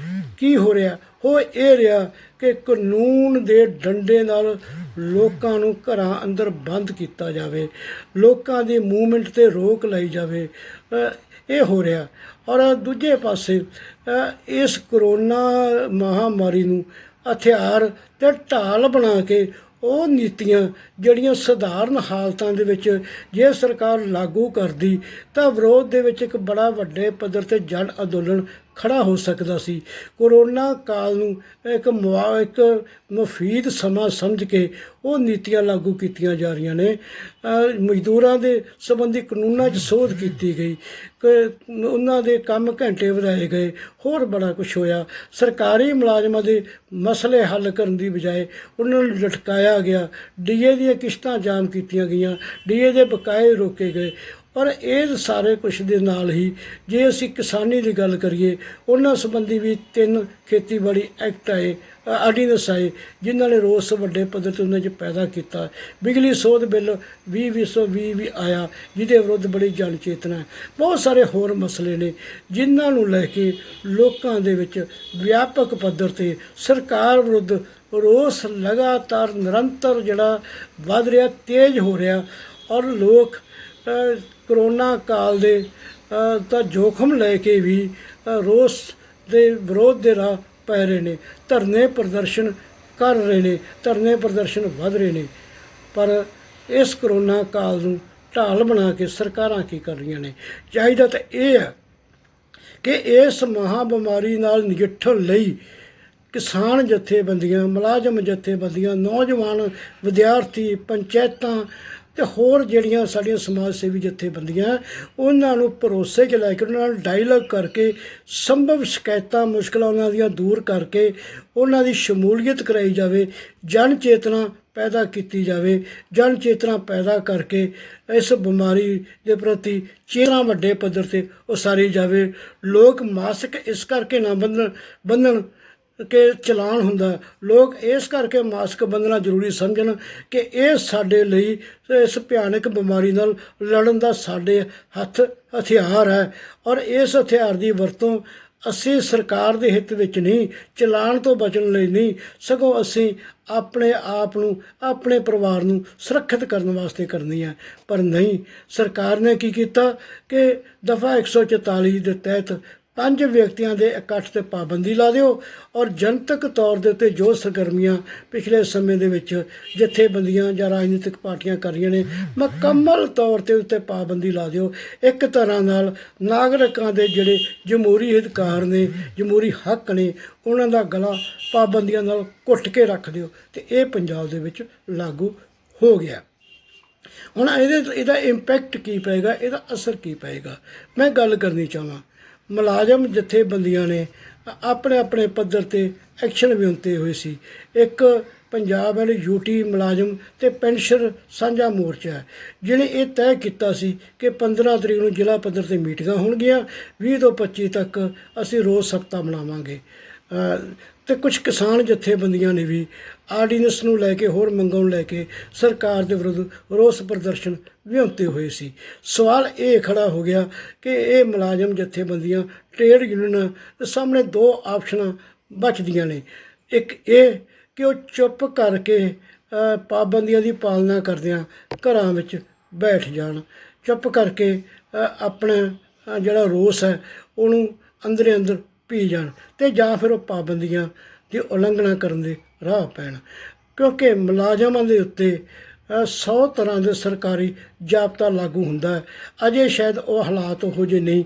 ਕੀ ਹੋ ਰਿਹਾ? ਹੋ ਇਹ ਰਿਹਾ ਕਿ ਕਾਨੂੰਨ ਦੇ ਡੰਡੇ ਨਾਲ ਲੋਕਾਂ ਨੂੰ ਘਰਾਂ ਅੰਦਰ ਬੰਦ ਕੀਤਾ ਜਾਵੇ, ਲੋਕਾਂ ਦੀ ਮੂਵਮੈਂਟ 'ਤੇ ਰੋਕ ਲਾਈ ਜਾਵੇ, ਇਹ ਹੋ ਰਿਹਾ। ਔਰ ਦੂਜੇ ਪਾਸੇ ਇਸ ਕਰੋਨਾ ਮਹਾਂਮਾਰੀ ਨੂੰ ਹਥਿਆਰ ਅਤੇ ਢਾਲ ਬਣਾ ਕੇ ਉਹ ਨੀਤੀਆਂ ਜਿਹੜੀਆਂ ਸਧਾਰਨ ਹਾਲਤਾਂ ਦੇ ਵਿੱਚ ਜੇ ਸਰਕਾਰ ਲਾਗੂ ਕਰਦੀ ਤਾਂ ਵਿਰੋਧ ਦੇ ਵਿੱਚ ਇੱਕ ਬੜਾ ਵੱਡੇ ਪੱਧਰ 'ਤੇ ਜਨ ਅੰਦੋਲਨ ਖੜਾ ਹੋ ਸਕਦਾ ਸੀ। ਕਰੋਨਾ ਕਾਲ ਨੂੰ ਇੱਕ ਮੁਫੀਦ ਸਮਾਂ ਸਮਝ ਕੇ ਉਹ ਨੀਤੀਆਂ ਲਾਗੂ ਕੀਤੀਆਂ ਜਾ ਰਹੀਆਂ ਨੇ। ਮਜ਼ਦੂਰਾਂ ਦੇ ਸੰਬੰਧੀ ਕਾਨੂੰਨਾਂ 'ਚ ਸੋਧ ਕੀਤੀ ਗਈ, ਉਹਨਾਂ ਦੇ ਕੰਮ ਘੰਟੇ ਵਧਾਏ ਗਏ, ਹੋਰ ਬੜਾ ਕੁਛ ਹੋਇਆ। ਸਰਕਾਰੀ ਮੁਲਾਜ਼ਮਾਂ ਦੇ ਮਸਲੇ ਹੱਲ ਕਰਨ ਦੀ ਬਜਾਏ ਉਹਨਾਂ ਨੂੰ ਲਟਕਾਇਆ ਗਿਆ, DA ਦੀਆਂ ਕਿਸ਼ਤਾਂ ਜਾਮ ਕੀਤੀਆਂ ਗਈਆਂ, DA ਦੇ ਬਕਾਏ ਰੋਕੇ ਗਏ। ਔਰ ਇਹ ਸਾਰੇ ਕੁਛ ਦੇ ਨਾਲ ਹੀ ਜੇ ਅਸੀਂ ਕਿਸਾਨੀ ਦੀ ਗੱਲ ਕਰੀਏ ਉਹਨਾਂ ਸੰਬੰਧੀ ਵੀ 3 ਖੇਤੀਬਾੜੀ ਐਕਟ ਆਏ, ਆਰਡੀਨੈਂਸ ਆਏ, ਜਿਨ੍ਹਾਂ ਨੇ ਰੋਸ ਵੱਡੇ ਪੱਧਰ 'ਤੇ ਉਹਨਾਂ 'ਚ ਪੈਦਾ ਕੀਤਾ। ਬਿਜਲੀ ਸੋਧ ਬਿੱਲ 2020 ਵੀ ਆਇਆ ਜਿਹਦੇ ਵਿਰੁੱਧ ਬੜੀ ਜਨ ਚੇਤਨਾ ਹੈ। ਬਹੁਤ ਸਾਰੇ ਹੋਰ ਮਸਲੇ ਨੇ ਜਿਨ੍ਹਾਂ ਨੂੰ ਲੈ ਕੇ ਲੋਕਾਂ ਦੇ ਵਿੱਚ ਵਿਆਪਕ ਪੱਧਰ 'ਤੇ ਸਰਕਾਰ ਵਿਰੁੱਧ ਰੋਸ ਲਗਾਤਾਰ ਨਿਰੰਤਰ ਜਿਹੜਾ ਵੱਧ ਰਿਹਾ, ਤੇਜ਼ ਹੋ ਰਿਹਾ ਔਰ ਲੋਕ ਕਰੋਨਾ ਕਾਲ ਦੇ ਤਾਂ ਜੋਖਮ ਲੈ ਕੇ ਵੀ ਰੋਸ ਦੇ ਵਿਰੋਧ ਦੇ ਰਾਹ ਪੈ ਰਹੇ ਨੇ, ਧਰਨੇ ਪ੍ਰਦਰਸ਼ਨ ਕਰ ਰਹੇ ਨੇ, ਧਰਨੇ ਪ੍ਰਦਰਸ਼ਨ ਵੱਧ ਰਹੇ ਨੇ। ਪਰ ਇਸ ਕਰੋਨਾ ਕਾਲ ਨੂੰ ਢਾਲ ਬਣਾ ਕੇ ਸਰਕਾਰਾਂ ਕੀ ਕਰ ਰਹੀਆਂ ਨੇ? ਚਾਹੀਦਾ ਤਾਂ ਇਹ ਹੈ ਕਿ ਇਸ ਮਹਾਂ ਬਿਮਾਰੀ ਨਾਲ ਨਜਿੱਠਣ ਲਈ ਕਿਸਾਨ ਜਥੇਬੰਦੀਆਂ, ਮੁਲਾਜ਼ਮ ਜਥੇਬੰਦੀਆਂ, ਨੌਜਵਾਨ, ਵਿਦਿਆਰਥੀ, ਪੰਚਾਇਤਾਂ ਅਤੇ ਹੋਰ ਜਿਹੜੀਆਂ ਸਾਡੀਆਂ ਸਮਾਜ ਸੇਵੀ ਜਥੇਬੰਦੀਆਂ, ਉਹਨਾਂ ਨੂੰ ਭਰੋਸੇ 'ਚ ਲੈ ਕੇ ਉਹਨਾਂ ਨਾਲ ਡਾਇਲੋਗ ਕਰਕੇ ਸੰਭਵ ਸ਼ਿਕਾਇਤਾਂ, ਮੁਸ਼ਕਲਾਂ ਉਹਨਾਂ ਦੀਆਂ ਦੂਰ ਕਰਕੇ ਉਹਨਾਂ ਦੀ ਸ਼ਮੂਲੀਅਤ ਕਰਾਈ ਜਾਵੇ, ਜਨ ਚੇਤਨਾ ਪੈਦਾ ਕੀਤੀ ਜਾਵੇ। ਜਨ ਚੇਤਨਾ ਪੈਦਾ ਕਰਕੇ ਇਸ ਬਿਮਾਰੀ ਦੇ ਪ੍ਰਤੀ ਚੇਤਨਾ ਵੱਡੇ ਪੱਧਰ 'ਤੇ ਉਸਾਰੀ ਜਾਵੇ। ਲੋਕ ਮਾਸਕ ਇਸ ਕਰਕੇ ਨਾ ਬੰਨਣ ਕਿ ਚਲਾਨ ਹੁੰਦਾ, ਲੋਕ ਇਸ ਕਰਕੇ ਮਾਸਕ ਬੰਨ੍ਹਣਾ ਜ਼ਰੂਰੀ ਸਮਝਣ ਕਿ ਇਹ ਸਾਡੇ ਲਈ ਇਸ ਭਿਆਨਕ ਬਿਮਾਰੀ ਨਾਲ ਲੜਨ ਦਾ ਸਾਡੇ ਹਥਿਆਰ ਹੈ। ਔਰ ਇਸ ਹਥਿਆਰ ਦੀ ਵਰਤੋਂ ਅਸੀਂ ਸਰਕਾਰ ਦੇ ਹਿੱਤ ਵਿੱਚ ਨਹੀਂ, ਚਲਾਨ ਤੋਂ ਬਚਣ ਲਈ ਨਹੀਂ, ਸਗੋਂ ਅਸੀਂ ਆਪਣੇ ਆਪ ਨੂੰ, ਆਪਣੇ ਪਰਿਵਾਰ ਨੂੰ ਸੁਰੱਖਿਅਤ ਕਰਨ ਵਾਸਤੇ ਕਰਨੀ ਹੈ। ਪਰ ਨਹੀਂ, ਸਰਕਾਰ ਨੇ ਕੀ ਕੀਤਾ ਕਿ ਦਫਾ 144 ਦੇ ਤਹਿਤ 5 ਵਿਅਕਤੀਆਂ ਦੇ ਇਕੱਠ 'ਤੇ ਪਾਬੰਦੀ ਲਾ ਦਿਓ ਔਰ ਜਨਤਕ ਤੌਰ ਦੇ ਉੱਤੇ ਜੋ ਸਰਗਰਮੀਆਂ ਪਿਛਲੇ ਸਮੇਂ ਦੇ ਵਿੱਚ ਜਥੇਬੰਦੀਆਂ ਜਾਂ ਰਾਜਨੀਤਿਕ ਪਾਰਟੀਆਂ ਕਰ ਰਹੀਆਂ ਨੇ, ਮੁਕੰਮਲ ਤੌਰ 'ਤੇ ਉੱਤੇ ਪਾਬੰਦੀ ਲਾ ਦਿਓ। ਇੱਕ ਤਰ੍ਹਾਂ ਨਾਲ ਨਾਗਰਿਕਾਂ ਦੇ ਜਿਹੜੇ ਜਮਹੂਰੀ ਅਧਿਕਾਰ ਨੇ, ਜਮਹੂਰੀ ਹੱਕ ਨੇ, ਉਹਨਾਂ ਦਾ ਗਲਾ ਪਾਬੰਦੀਆਂ ਨਾਲ ਘੁੱਟ ਕੇ ਰੱਖ ਦਿਓ। ਅਤੇ ਇਹ ਪੰਜਾਬ ਦੇ ਵਿੱਚ ਲਾਗੂ ਹੋ ਗਿਆ। ਹੁਣ ਇਹਦਾ ਇੰਪੈਕਟ ਕੀ ਪਏਗਾ, ਇਹਦਾ ਅਸਰ ਕੀ ਪਏਗਾ? ਮੈਂ ਗੱਲ ਕਰਨੀ ਚਾਹਾਂ। ਮੁਲਾਜ਼ਮ ਜਥੇਬੰਦੀਆਂ ਨੇ ਆਪਣੇ ਆਪਣੇ ਪੱਧਰ 'ਤੇ ਐਕਸ਼ਨ ਵਿਉਂਤੇ ਹੋਏ ਸੀ। ਇੱਕ ਪੰਜਾਬ ਐਂਡ ਯੂਟੀ ਮੁਲਾਜ਼ਮ ਅਤੇ ਪੈਨਸ਼ਨ ਸਾਂਝਾ ਮੋਰਚਾ ਹੈ, ਜਿਹਨੇ ਇਹ ਤੈਅ ਕੀਤਾ ਸੀ ਕਿ 15 ਤਰੀਕ ਨੂੰ ਜ਼ਿਲ੍ਹਾ ਪੱਧਰ 'ਤੇ ਮੀਟਿੰਗਾਂ ਹੋਣਗੀਆਂ, 20 ਤੋਂ 25 ਤੱਕ ਅਸੀਂ ਰੋਜ਼ ਹਫ਼ਤਾ ਮਨਾਵਾਂਗੇ। ਅਤੇ ਕੁਝ ਕਿਸਾਨ ਜਥੇਬੰਦੀਆਂ ਨੇ ਵੀ ਆਰਡੀਨੈਂਸ ਨੂੰ ਲੈ ਕੇ, ਹੋਰ ਮੰਗਾਂ ਨੂੰ ਲੈ ਕੇ ਸਰਕਾਰ ਦੇ ਵਿਰੁੱਧ ਰੋਸ ਪ੍ਰਦਰਸ਼ਨ ਵਿਉਂਤੇ ਹੋਏ ਸੀ। ਸਵਾਲ ਇਹ ਖੜ੍ਹਾ ਹੋ ਗਿਆ ਕਿ ਇਹ ਮੁਲਾਜ਼ਮ ਜਥੇਬੰਦੀਆਂ, ਟ੍ਰੇਡ ਯੂਨੀਅਨਾਂ ਦੇ ਸਾਹਮਣੇ 2 ਆਪਸ਼ਨਾਂ ਬਚਦੀਆਂ ਨੇ। ਇੱਕ ਇਹ ਕਿ ਉਹ ਚੁੱਪ ਕਰਕੇ ਪਾਬੰਦੀਆਂ ਦੀ ਪਾਲਣਾ ਕਰਦਿਆਂ ਘਰਾਂ ਵਿੱਚ ਬੈਠ ਜਾਣ, ਚੁੱਪ ਕਰਕੇ ਆਪਣਾ ਜਿਹੜਾ ਰੋਸ ਹੈ ਉਹਨੂੰ ਅੰਦਰੇ ਅੰਦਰ ਪੀ ਜਾਣ, ਅਤੇ ਜਾਂ ਫਿਰ ਉਹ ਪਾਬੰਦੀਆਂ ਦੀ ਉਲੰਘਣਾ ਕਰਨ ਦੇ ਰਾਹ ਪੈਣ। ਕਿਉਂਕਿ ਮੁਲਾਜ਼ਮਾਂ ਦੇ ਉੱਤੇ 100 ਤਰ੍ਹਾਂ ਦੇ ਸਰਕਾਰੀ ਜ਼ਾਬਤਾ ਲਾਗੂ ਹੁੰਦਾ ਹੈ। ਅਜੇ ਸ਼ਾਇਦ ਉਹ ਹਾਲਾਤ ਉਹੋ ਜਿਹੇ ਨਹੀਂ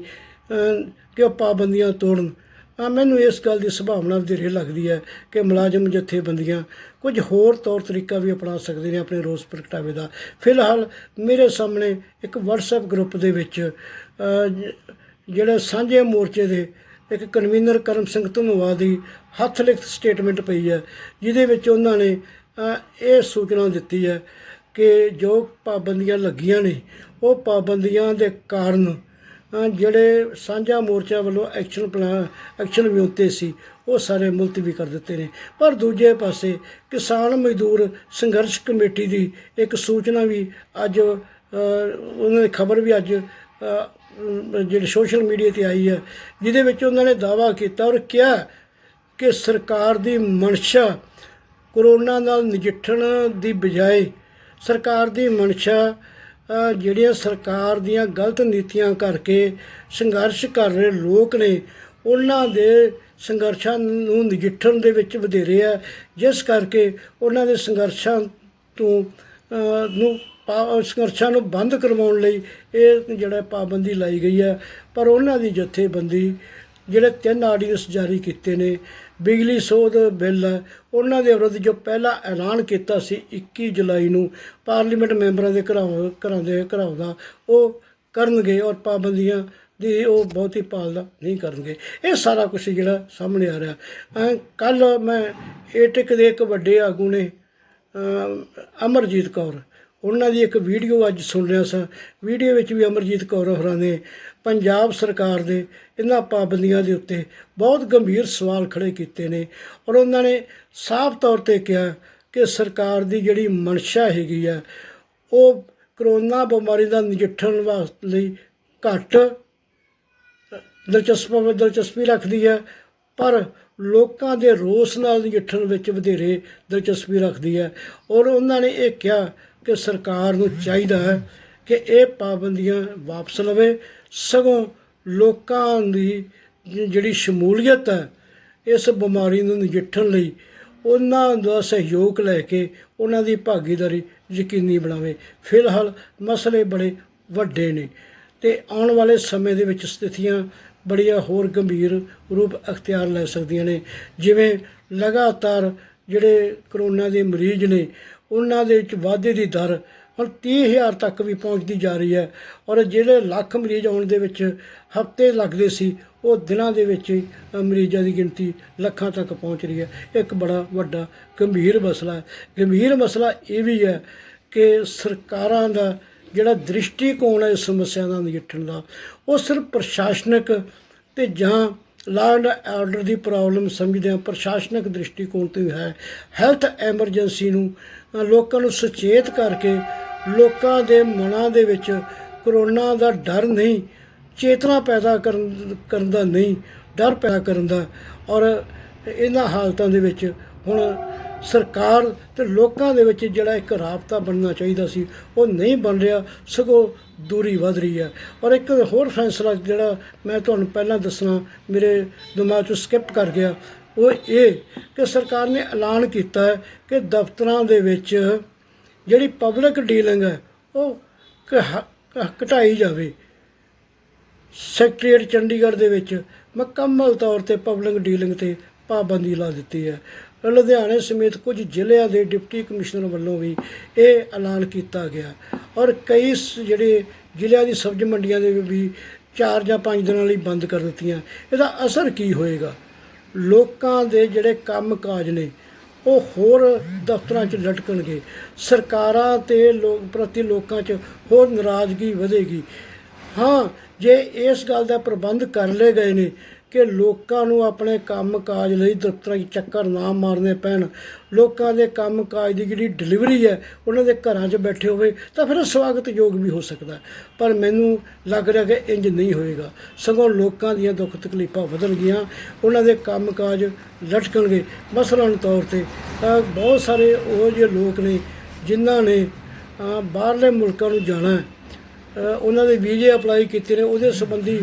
ਕਿ ਉਹ ਪਾਬੰਦੀਆਂ ਤੋੜਨ। ਮੈਨੂੰ ਇਸ ਗੱਲ ਦੀ ਸੰਭਾਵਨਾ ਵਧੇਰੇ ਲੱਗਦੀ ਹੈ ਕਿ ਮੁਲਾਜ਼ਮ ਜਥੇਬੰਦੀਆਂ ਕੁਝ ਹੋਰ ਤੌਰ ਤਰੀਕਾ ਵੀ ਅਪਣਾ ਸਕਦੇ ਨੇ ਆਪਣੇ ਰੋਸ ਪ੍ਰਗਟਾਵੇ ਦਾ। ਫਿਲਹਾਲ ਮੇਰੇ ਸਾਹਮਣੇ ਇੱਕ ਵਟਸਐਪ ਗਰੁੱਪ ਦੇ ਵਿੱਚ ਜਿਹੜੇ ਸਾਂਝੇ ਮੋਰਚੇ ਦੇ ਇੱਕ ਕਨਵੀਨਰ ਕਰਮ ਸਿੰਘ ਧੰਨੋਆ ਦੀ ਹੱਥ ਲਿਖਤ ਸਟੇਟਮੈਂਟ ਪਈ ਹੈ, ਜਿਹਦੇ ਵਿੱਚ ਉਹਨਾਂ ਨੇ ਇਹ ਸੂਚਨਾ ਦਿੱਤੀ ਹੈ ਕਿ ਜੋ ਪਾਬੰਦੀਆਂ ਲੱਗੀਆਂ ਨੇ, ਉਹ ਪਾਬੰਦੀਆਂ ਦੇ ਕਾਰਨ ਜਿਹੜੇ ਸਾਂਝਾ ਮੋਰਚਾ ਵੱਲੋਂ ਐਕਸ਼ਨ ਵਿਉਂਤੇ ਸੀ, ਉਹ ਸਾਰੇ ਮੁਲਤਵੀ ਕਰ ਦਿੱਤੇ ਨੇ। ਪਰ ਦੂਜੇ ਪਾਸੇ ਕਿਸਾਨ ਮਜ਼ਦੂਰ ਸੰਘਰਸ਼ ਕਮੇਟੀ ਦੀ ਇੱਕ ਸੂਚਨਾ ਵੀ ਅੱਜ, ਉਹਨਾਂ ਦੀ ਖਬਰ ਵੀ ਅੱਜ ਜਿਹੜੀ ਸੋਸ਼ਲ ਮੀਡੀਆ 'ਤੇ ਆਈ ਹੈ, ਜਿਹਦੇ ਵਿੱਚ ਉਹਨਾਂ ਨੇ ਦਾਅਵਾ ਕੀਤਾ ਔਰ ਕਿਹਾ ਕਿ ਸਰਕਾਰ ਦੀ ਮਨਸ਼ਾ ਕਰੋਨਾ ਨਾਲ ਨਜਿੱਠਣ ਦੀ ਬਜਾਏ, ਸਰਕਾਰ ਦੀ ਮਨਸ਼ਾ ਜਿਹੜੀਆਂ ਸਰਕਾਰ ਦੀਆਂ ਗਲਤ ਨੀਤੀਆਂ ਕਰਕੇ ਸੰਘਰਸ਼ ਕਰ ਰਹੇ ਲੋਕ ਨੇ, ਉਹਨਾਂ ਦੇ ਸੰਘਰਸ਼ਾਂ ਨੂੰ ਨਜਿੱਠਣ ਦੇ ਵਿੱਚ ਵਧੇਰੇ ਹੈ, ਜਿਸ ਕਰਕੇ ਉਹਨਾਂ ਦੇ ਸੰਘਰਸ਼ਾਂ ਨੂੰ ਬੰਦ ਕਰਵਾਉਣ ਲਈ ਇਹ ਜਿਹੜਾ ਪਾਬੰਦੀ ਲਾਈ ਗਈ ਹੈ। ਪਰ ਉਹਨਾਂ ਦੀ ਜਥੇਬੰਦੀ ਜਿਹੜੇ 3 ਆਰਡੀਨੈਂਸ ਜਾਰੀ ਕੀਤੇ ਨੇ, ਬਿਜਲੀ ਸੋਧ ਬਿੱਲ ਹੈ, ਉਹਨਾਂ ਦੇ ਵਿਰੁੱਧ ਜੋ ਪਹਿਲਾ ਐਲਾਨ ਕੀਤਾ ਸੀ 21 ਜੁਲਾਈ ਨੂੰ ਪਾਰਲੀਮੈਂਟ ਮੈਂਬਰਾਂ ਦੇ ਘਰਾਓ ਦਾ, ਉਹ ਕਰਨਗੇ ਔਰ ਪਾਬੰਦੀਆਂ ਦੀ ਉਹ ਬਹੁਤੀ ਪਾਲਣਾ ਨਹੀਂ ਕਰਨਗੇ। ਇਹ ਸਾਰਾ ਕੁਛ ਜਿਹੜਾ ਸਾਹਮਣੇ ਆ ਰਿਹਾ। ਕੱਲ੍ਹ ਮੈਂ ਏਟਕ ਦੇ ਇੱਕ ਵੱਡੇ ਆਗੂ ਨੇ ਅਮਰਜੀਤ ਕੌਰ, ਉਹਨਾਂ ਦੀ ਇੱਕ ਵੀਡੀਓ ਅੱਜ ਸੁਣ ਰਿਹਾ ਸਾਂ। ਵੀਡੀਓ ਵਿੱਚ ਵੀ ਅਮਰਜੀਤ ਕੌਰ ਹੋਰਾਂ ਨੇ ਪੰਜਾਬ ਸਰਕਾਰ ਦੇ ਇਹਨਾਂ ਪਾਬੰਦੀਆਂ ਦੇ ਉੱਤੇ ਬਹੁਤ ਗੰਭੀਰ ਸਵਾਲ ਖੜ੍ਹੇ ਕੀਤੇ ਨੇ ਔਰ ਉਹਨਾਂ ਨੇ ਸਾਫ਼ ਤੌਰ 'ਤੇ ਕਿਹਾ ਕਿ ਸਰਕਾਰ ਦੀ ਜਿਹੜੀ ਮਨਸ਼ਾ ਹੈਗੀ ਆ, ਉਹ ਕਰੋਨਾ ਬਿਮਾਰੀ ਦਾ ਨਜਿੱਠਣ ਲਈ ਘੱਟ ਦਿਲਚਸਪੀ ਰੱਖਦੀ ਹੈ, ਪਰ ਲੋਕਾਂ ਦੇ ਰੋਸ ਨਾਲ ਨਜਿੱਠਣ ਵਿੱਚ ਵਧੇਰੇ ਦਿਲਚਸਪੀ ਰੱਖਦੀ ਹੈ। ਔਰ ਉਹਨਾਂ ਨੇ ਇਹ ਕਿਹਾ ਕਿ ਸਰਕਾਰ ਨੂੰ ਚਾਹੀਦਾ ਹੈ ਕਿ ਇਹ ਪਾਬੰਦੀਆਂ ਵਾਪਸ ਲਵੇ, ਸਗੋਂ ਲੋਕਾਂ ਦੀ ਜਿਹੜੀ ਸ਼ਮੂਲੀਅਤ ਹੈ, ਇਸ ਬਿਮਾਰੀ ਨੂੰ ਨਜਿੱਠਣ ਲਈ ਉਹਨਾਂ ਦਾ ਸਹਿਯੋਗ ਲੈ ਕੇ ਉਹਨਾਂ ਦੀ ਭਾਗੀਦਾਰੀ ਯਕੀਨੀ ਬਣਾਵੇ। ਫਿਲਹਾਲ ਮਸਲੇ ਬੜੇ ਵੱਡੇ ਨੇ ਅਤੇ ਆਉਣ ਵਾਲੇ ਸਮੇਂ ਦੇ ਵਿੱਚ ਸਥਿਤੀਆਂ ਬੜੀਆਂ ਹੋਰ ਗੰਭੀਰ ਰੂਪ ਅਖਤਿਆਰ ਲੈ ਸਕਦੀਆਂ ਨੇ। ਜਿਵੇਂ ਲਗਾਤਾਰ ਜਿਹੜੇ ਕਰੋਨਾ ਦੇ ਮਰੀਜ਼ ਨੇ ਉਹਨਾਂ ਦੇ ਵਿੱਚ ਵਾਧੇ ਦੀ ਦਰ ਹੁਣ 30,000 ਤੱਕ ਵੀ ਪਹੁੰਚਦੀ ਜਾ ਰਹੀ ਹੈ, ਔਰ ਜਿਹੜੇ ਲੱਖ ਮਰੀਜ਼ ਆਉਣ ਦੇ ਵਿੱਚ ਹਫ਼ਤੇ ਲੱਗਦੇ ਸੀ ਉਹ ਦਿਨਾਂ ਦੇ ਵਿੱਚ ਹੀ ਮਰੀਜ਼ਾਂ ਦੀ ਗਿਣਤੀ ਲੱਖਾਂ ਤੱਕ ਪਹੁੰਚ ਰਹੀ ਹੈ। ਇੱਕ ਬੜਾ ਵੱਡਾ ਗੰਭੀਰ ਮਸਲਾ ਹੈ। ਗੰਭੀਰ ਮਸਲਾ ਇਹ ਵੀ ਹੈ ਕਿ ਸਰਕਾਰਾਂ ਦਾ ਜਿਹੜਾ ਦ੍ਰਿਸ਼ਟੀਕੋਣ ਹੈ ਇਸ ਸਮੱਸਿਆ ਨਾਲ ਨਜਿੱਠਣ ਦਾ, ਉਹ ਸਿਰਫ ਪ੍ਰਸ਼ਾਸਨਿਕ ਅਤੇ ਜਾਂ law and order the problem ਸਮਝਦਿਆਂ ਪ੍ਰਸ਼ਾਸਨਿਕ ਦ੍ਰਿਸ਼ਟੀਕੋਣ ਤੋਂ ਹੀ ਹੈ। ਹੈਲਥ ਐਮਰਜੈਂਸੀ ਨੂੰ ਲੋਕਾਂ ਨੂੰ ਸੁਚੇਤ ਕਰਕੇ ਲੋਕਾਂ ਦੇ ਮਨਾਂ ਦੇ ਵਿੱਚ ਕਰੋਨਾ ਦਾ ਡਰ ਨਹੀਂ, ਚੇਤਨਾ ਪੈਦਾ ਕਰਨ ਦਾ ਨਹੀਂ, ਡਰ ਪੈਦਾ ਕਰਨ ਦਾ। ਔਰ ਇਹਨਾਂ ਹਾਲਤਾਂ ਦੇ ਵਿੱਚ ਹੁਣ ਸਰਕਾਰ ਅਤੇ ਲੋਕਾਂ ਦੇ ਵਿੱਚ ਜਿਹੜਾ ਇੱਕ ਰਾਬਤਾ ਬਣਨਾ ਚਾਹੀਦਾ ਸੀ ਉਹ ਨਹੀਂ ਬਣ ਰਿਹਾ, ਸਗੋਂ ਦੂਰੀ ਵੱਧ ਰਹੀ ਹੈ। ਔਰ ਇੱਕ ਹੋਰ ਫੈਸਲਾ ਜਿਹੜਾ ਮੈਂ ਤੁਹਾਨੂੰ ਪਹਿਲਾਂ ਦੱਸਣਾ ਮੇਰੇ ਦਿਮਾਗ 'ਚੋਂ ਸਕਿਪ ਕਰ ਗਿਆ, ਉਹ ਇਹ ਕਿ ਸਰਕਾਰ ਨੇ ਐਲਾਨ ਕੀਤਾ ਹੈ ਕਿ ਦਫ਼ਤਰਾਂ ਦੇ ਵਿੱਚ ਜਿਹੜੀ ਪਬਲਿਕ ਡੀਲਿੰਗ ਹੈ ਉਹ ਘਟਾਈ ਜਾਵੇ। ਸੈਕਟਰੀਏਟ ਚੰਡੀਗੜ੍ਹ ਦੇ ਵਿੱਚ ਮੁਕੰਮਲ ਤੌਰ 'ਤੇ ਪਬਲਿਕ ਡੀਲਿੰਗ 'ਤੇ ਪਾਬੰਦੀ ਲਾ ਦਿੱਤੀ ਹੈ। ਲੁਧਿਆਣੇ ਸਮੇਤ ਕੁਝ ਜ਼ਿਲ੍ਹਿਆਂ ਦੇ ਡਿਪਟੀ ਕਮਿਸ਼ਨਰ ਵੱਲੋਂ ਵੀ ਇਹ ਐਲਾਨ ਕੀਤਾ ਗਿਆ, ਔਰ ਕਈ ਜਿਹੜੇ ਜ਼ਿਲ੍ਹਿਆਂ ਦੀ ਸਬਜ਼ੀ ਮੰਡੀਆਂ ਦੇ ਵੀ 4 ਜਾਂ 5 ਦਿਨਾਂ ਲਈ ਬੰਦ ਕਰ ਦਿੱਤੀਆਂ। ਇਹਦਾ ਅਸਰ ਕੀ ਹੋਏਗਾ? ਲੋਕਾਂ ਦੇ ਜਿਹੜੇ ਕੰਮ ਕਾਜ ਨੇ ਉਹ ਹੋਰ ਦਫ਼ਤਰਾਂ 'ਚ ਲਟਕਣਗੇ। ਸਰਕਾਰਾਂ ਅਤੇ ਪ੍ਰਤੀ ਲੋਕਾਂ 'ਚ ਹੋਰ ਨਾਰਾਜ਼ਗੀ ਵਧੇਗੀ। ਹਾਂ, ਜੇ ਇਸ ਗੱਲ ਦਾ ਪ੍ਰਬੰਧ ਕਰ ਲਏ ਗਏ ਨੇ ਕਿ ਲੋਕਾਂ ਨੂੰ ਆਪਣੇ ਕੰਮ ਕਾਜ ਲਈ ਦਫ਼ਤਰਾਂ 'ਚ ਚੱਕਰ ਨਾ ਮਾਰਨੇ ਪੈਣ, ਲੋਕਾਂ ਦੇ ਕੰਮ ਕਾਜ ਦੀ ਜਿਹੜੀ ਡਿਲੀਵਰੀ ਹੈ ਉਹਨਾਂ ਦੇ ਘਰਾਂ 'ਚ ਬੈਠੇ ਹੋਵੇ, ਤਾਂ ਫਿਰ ਸਵਾਗਤਯੋਗ ਵੀ ਹੋ ਸਕਦਾ। ਪਰ ਮੈਨੂੰ ਲੱਗ ਰਿਹਾ ਕਿ ਇੰਝ ਨਹੀਂ ਹੋਏਗਾ, ਸਗੋਂ ਲੋਕਾਂ ਦੀਆਂ ਦੁੱਖ ਤਕਲੀਫਾਂ ਵਧਣਗੀਆਂ, ਉਹਨਾਂ ਦੇ ਕੰਮ ਕਾਜ ਲਟਕਣਗੇ। ਮਸਲਨ ਤੌਰ 'ਤੇ ਬਹੁਤ ਸਾਰੇ ਉਹ ਜਿਹੇ ਲੋਕ ਨੇ ਜਿਨ੍ਹਾਂ ਨੇ ਬਾਹਰਲੇ ਮੁਲਕਾਂ ਨੂੰ ਜਾਣਾ, ਉਹਨਾਂ ਦੇ ਵੀਜ਼ੇ ਅਪਲਾਈ ਕੀਤੇ ਨੇ, ਉਹਦੇ ਸੰਬੰਧੀ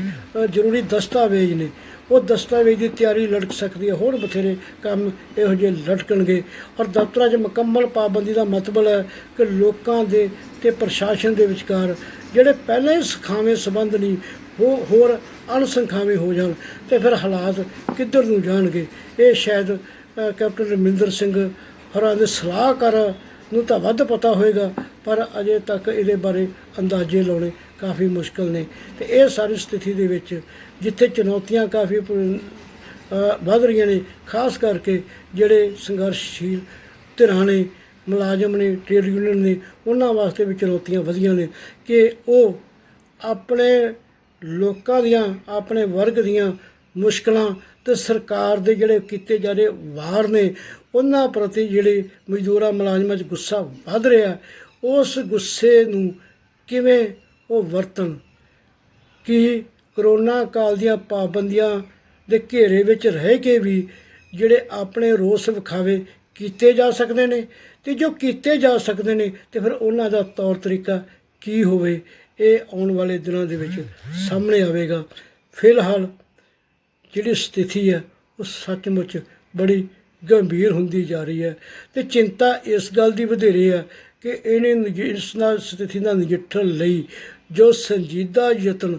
ਜ਼ਰੂਰੀ ਦਸਤਾਵੇਜ਼ ਨੇ, ਉਹ ਦਸਤਾਵੇਜ਼ ਦੀ ਤਿਆਰੀ ਲਟਕ ਸਕਦੀ ਹੈ। ਹੋਰ ਬਥੇਰੇ ਕੰਮ ਇਹੋ ਜਿਹੇ ਲਟਕਣਗੇ। ਔਰ ਦਫ਼ਤਰਾਂ 'ਚ ਮੁਕੰਮਲ ਪਾਬੰਦੀ ਦਾ ਮਤਲਬ ਹੈ ਕਿ ਲੋਕਾਂ ਦੇ ਅਤੇ ਪ੍ਰਸ਼ਾਸਨ ਦੇ ਵਿਚਕਾਰ ਜਿਹੜੇ ਪਹਿਲਾਂ ਹੀ ਸੁਖਾਵੇਂ ਸੰਬੰਧ ਨਹੀਂ ਹੋਰ ਅਣਸੁਖਾਵੇਂ ਹੋ ਜਾਣ, ਅਤੇ ਫਿਰ ਹਾਲਾਤ ਕਿੱਧਰ ਨੂੰ ਜਾਣਗੇ। ਇਹ ਸ਼ਾਇਦ ਕੈਪਟਨ ਰਮਿੰਦਰ ਸਿੰਘ ਹੋਰਾਂ ਦੇ ਸਲਾਹਕਾਰ ਨੂੰ ਤਾਂ ਵੱਧ ਪਤਾ ਹੋਏਗਾ, ਪਰ ਅਜੇ ਤੱਕ ਇਹਦੇ ਬਾਰੇ ਅੰਦਾਜ਼ੇ ਲਾਉਣੇ ਕਾਫੀ ਮੁਸ਼ਕਿਲ ਨੇ। ਅਤੇ ਇਹ ਸਾਰੀ ਸਥਿਤੀ ਦੇ ਵਿੱਚ ਜਿੱਥੇ ਚੁਣੌਤੀਆਂ ਕਾਫੀ ਵੱਧ ਰਹੀਆਂ ਨੇ, ਖਾਸ ਕਰਕੇ ਜਿਹੜੇ ਸੰਘਰਸ਼ਸ਼ੀਲ ਧਿਰਾਂ ਨੇ, ਮੁਲਾਜ਼ਮ ਨੇ, ਟ੍ਰੇਡ ਯੂਨੀਅਨ ਨੇ, ਉਹਨਾਂ ਵਾਸਤੇ ਵੀ ਚੁਣੌਤੀਆਂ ਵਧੀਆਂ ਨੇ ਕਿ ਉਹ ਆਪਣੇ ਲੋਕਾਂ ਦੀਆਂ, ਆਪਣੇ ਵਰਗ ਦੀਆਂ ਮੁਸ਼ਕਲਾਂ ਅਤੇ ਸਰਕਾਰ ਦੇ ਜਿਹੜੇ ਕੀਤੇ ਜਾ ਰਹੇ ਵਾਰ ਨੇ ਉਹਨਾਂ ਪ੍ਰਤੀ ਜਿਹੜੇ ਮਜ਼ਦੂਰਾਂ ਮੁਲਾਜ਼ਮਾਂ 'ਚ ਗੁੱਸਾ ਵੱਧ ਰਿਹਾ, ਉਸ ਗੁੱਸੇ ਨੂੰ ਕਿਵੇਂ ਉਹ ਵਰਤਣ। ਕਿ ਕਰੋਨਾ ਕਾਲ ਦੀਆਂ ਪਾਬੰਦੀਆਂ ਦੇ ਘੇਰੇ ਵਿੱਚ ਰਹਿ ਕੇ ਵੀ ਜਿਹੜੇ ਆਪਣੇ ਰੋਸ ਵਿਖਾਵੇ ਕੀਤੇ ਜਾ ਸਕਦੇ ਨੇ, ਅਤੇ ਜੋ ਕੀਤੇ ਜਾ ਸਕਦੇ ਨੇ ਅਤੇ ਫਿਰ ਉਹਨਾਂ ਦਾ ਤੌਰ ਤਰੀਕਾ ਕੀ ਹੋਵੇ, ਇਹ ਆਉਣ ਵਾਲੇ ਦਿਨਾਂ ਦੇ ਵਿੱਚ ਸਾਹਮਣੇ ਆਵੇਗਾ। ਫਿਲਹਾਲ ਜਿਹੜੀ ਸਥਿਤੀ ਹੈ ਉਹ ਸੱਚਮੁੱਚ ਬੜੀ ਗੰਭੀਰ ਹੁੰਦੀ ਜਾ ਰਹੀ ਹੈ, ਅਤੇ ਚਿੰਤਾ ਇਸ ਗੱਲ ਦੀ ਵਧੇਰੇ ਹੈ ਕਿ ਇਸ ਸਥਿਤੀ ਨਾਲ ਨਜਿੱਠਣ ਲਈ ਜੋ ਸੰਜੀਦਾ ਯਤਨ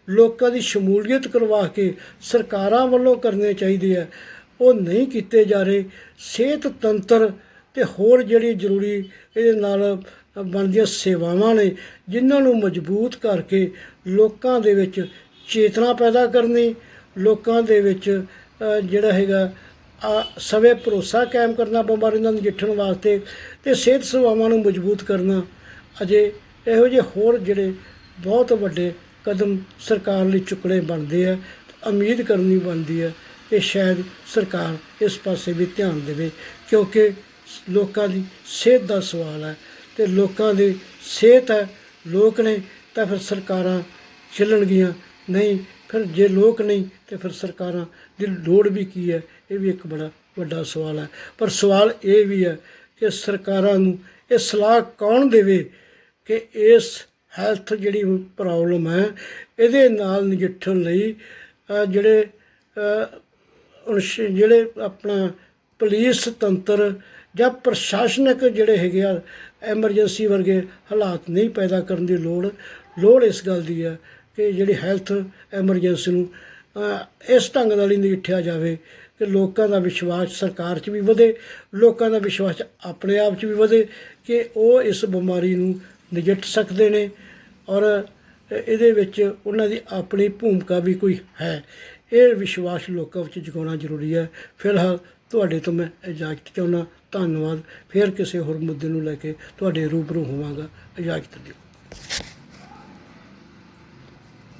ਲੋਕਾਂ ਦੀ ਸ਼ਮੂਲੀਅਤ ਕਰਵਾ ਕੇ ਸਰਕਾਰਾਂ ਵੱਲੋਂ ਕਰਨੇ ਚਾਹੀਦੇ ਹੈ ਉਹ ਨਹੀਂ ਕੀਤੇ ਜਾ ਰਹੇ। ਸਿਹਤ ਤੰਤਰ ਅਤੇ ਹੋਰ ਜਿਹੜੀ ਜ਼ਰੂਰੀ ਇਹਦੇ ਨਾਲ ਬਣਦੀਆਂ ਸੇਵਾਵਾਂ ਨੇ ਜਿਨ੍ਹਾਂ ਨੂੰ ਮਜ਼ਬੂਤ ਕਰਕੇ ਲੋਕਾਂ ਦੇ ਵਿੱਚ ਚੇਤਨਾ ਪੈਦਾ ਕਰਨੀ, ਲੋਕਾਂ ਦੇ ਵਿੱਚ ਜਿਹੜਾ ਹੈਗਾ ਸਵੇ ਭਰੋਸਾ ਕਾਇਮ ਕਰਨਾ ਬਿਮਾਰੀ ਨਾਲ ਨਜਿੱਠਣ ਵਾਸਤੇ, ਅਤੇ ਸਿਹਤ ਸੇਵਾਵਾਂ ਨੂੰ ਮਜ਼ਬੂਤ ਕਰਨਾ, ਅਜੇ ਇਹੋ ਜਿਹੇ ਹੋਰ ਜਿਹੜੇ ਬਹੁਤ ਵੱਡੇ ਕਦਮ ਸਰਕਾਰ ਲਈ ਚੁੱਕਣੇ ਬਣਦੇ ਆ। ਉਮੀਦ ਕਰਨੀ ਬਣਦੀ ਹੈ ਕਿ ਸ਼ਾਇਦ ਸਰਕਾਰ ਇਸ ਪਾਸੇ ਵੀ ਧਿਆਨ ਦੇਵੇ, ਕਿਉਂਕਿ ਲੋਕਾਂ ਦੀ ਸਿਹਤ ਦਾ ਸਵਾਲ ਹੈ, ਅਤੇ ਲੋਕਾਂ ਦੀ ਸਿਹਤ ਹੈ, ਲੋਕ ਨੇ ਤਾਂ ਫਿਰ ਸਰਕਾਰਾਂ ਚੱਲਣਗੀਆਂ, ਨਹੀਂ ਫਿਰ ਜੇ ਲੋਕ ਨਹੀਂ ਤਾਂ ਫਿਰ ਸਰਕਾਰਾਂ ਦੀ ਲੋੜ ਵੀ ਕੀ ਹੈ, ਇਹ ਵੀ ਇੱਕ ਬੜਾ ਵੱਡਾ ਸਵਾਲ ਹੈ। ਪਰ ਸਵਾਲ ਇਹ ਵੀ ਹੈ ਕਿ ਸਰਕਾਰਾਂ ਨੂੰ ਇਹ ਸਲਾਹ ਕੌਣ ਦੇਵੇ ਕਿ ਇਸ ਹੈਲਥ ਜਿਹੜੀ ਪ੍ਰੋਬਲਮ ਹੈ ਇਹਦੇ ਨਾਲ ਨਜਿੱਠਣ ਲਈ ਜਿਹੜੇ ਜਿਹੜੇ ਆਪਣਾ ਪੁਲਿਸ ਤੰਤਰ ਜਾਂ ਪ੍ਰਸ਼ਾਸਨਿਕ ਜਿਹੜੇ ਹੈਗੇ ਆ ਐਮਰਜੈਂਸੀ ਵਰਗੇ ਹਾਲਾਤ ਨਹੀਂ ਪੈਦਾ ਕਰਨ ਦੀ ਲੋੜ ਇਸ ਗੱਲ ਦੀ ਹੈ ਕਿ ਜਿਹੜੀ ਹੈਲਥ ਐਮਰਜੈਂਸੀ ਨੂੰ ਇਸ ਢੰਗ ਨਾਲ ਹੀ ਨਜਿੱਠਿਆ ਜਾਵੇ ਕਿ ਲੋਕਾਂ ਦਾ ਵਿਸ਼ਵਾਸ ਸਰਕਾਰ 'ਚ ਵੀ ਵਧੇ, ਲੋਕਾਂ ਦਾ ਵਿਸ਼ਵਾਸ ਆਪਣੇ ਆਪ 'ਚ ਵੀ ਵਧੇ ਕਿ ਉਹ ਇਸ ਬਿਮਾਰੀ ਨੂੰ ਨਜਿੱਠ ਸਕਦੇ ਨੇ ਔਰ ਇਹਦੇ ਵਿੱਚ ਉਹਨਾਂ ਦੀ ਆਪਣੀ ਭੂਮਿਕਾ ਵੀ ਕੋਈ ਹੈ। ਇਹ ਵਿਸ਼ਵਾਸ ਲੋਕਾਂ ਵਿੱਚ ਜਗਾਉਣਾ ਜ਼ਰੂਰੀ ਹੈ। ਫਿਲਹਾਲ ਤੁਹਾਡੇ ਤੋਂ ਮੈਂ ਇਜਾਜ਼ਤ ਚਾਹੁੰਦਾ। ਧੰਨਵਾਦ। ਫਿਰ ਕਿਸੇ ਹੋਰ ਮੁੱਦੇ ਨੂੰ ਲੈ ਕੇ ਤੁਹਾਡੇ ਰੂਬਰੂ ਹੋਵਾਂਗਾ। ਇਜਾਜ਼ਤ ਦਿਓ।